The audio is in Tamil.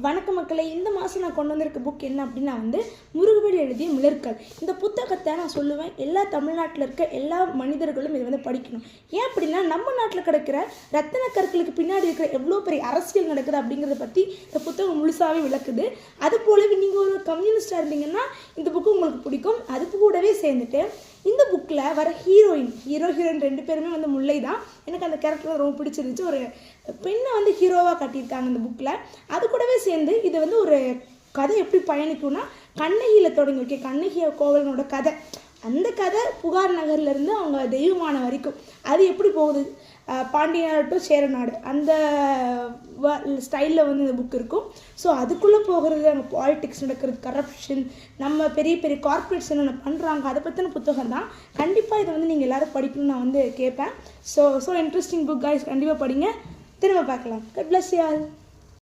வணக்க மக்களே, இந்த மாதம் நான் கொண்டு வந்திருக்க புக் என்ன அப்படின்னா முருகவேல் எழுதிய மிளர்கள். இந்த புத்தகத்தை நான் சொல்லுவேன், எல்லா தமிழ்நாட்டில் இருக்க எல்லா மனிதர்களும் இதை படிக்கணும். ஏன் அப்படின்னா, நம்ம நாட்டில் கிடைக்கிற ரத்தின கற்களுக்கு பின்னாடி இருக்கிற எவ்வளோ பெரிய அரசியல் நடக்குது அப்படிங்கிறத பற்றி இந்த புத்தகம் முழுசாகவே விளக்குது. அது போலவே நீங்கள் ஒரு கம்யூனிஸ்டாக இருந்தீங்கன்னா இந்த புக்கு உங்களுக்கு பிடிக்கும். அது கூடவே சேர்ந்துட்டு இந்த புக்கில் வர ஹீரோயின் ரெண்டு பேருமே முல்லை தான். எனக்கு அந்த கேரக்டர் ரொம்ப பிடிச்சிருந்துச்சு. ஒரு பெண்ணை ஹீரோவாக காட்டியிருக்காங்க இந்த புக்கில். அது கூடவே சேர்ந்து இது ஒரு கதை எப்படி பயணிக்கும்னா, கண்ணகியில் தொடங்கி கண்ணகி கோவலனோட கதை. அந்த கதை புகார் நகர்லேருந்து அவங்க தெய்வமான வரைக்கும் அது எப்படி போகுது, பாண்டிய நாடு டு சேர நாடு, அந்த ஸ்டைலில் இந்த புக் இருக்கும். ஸோ அதுக்குள்ளே போகிறது, அங்கே பாலிடிக்ஸ் நடக்கிறது, கரப்ஷன், நம்ம பெரிய பெரிய கார்பரேட்ஸ் என்னென்ன பண்ணுறாங்க, அதை பற்றின புத்தகம் தான். கண்டிப்பாக இதை நீங்கள் எல்லோரும் படிக்கணும்னு நான் கேட்பேன். ஸோ இன்ட்ரெஸ்டிங் புக் கைஸ், கண்டிப்பாக படிங்க. திரும்ப பார்க்கலாம். God bless you all.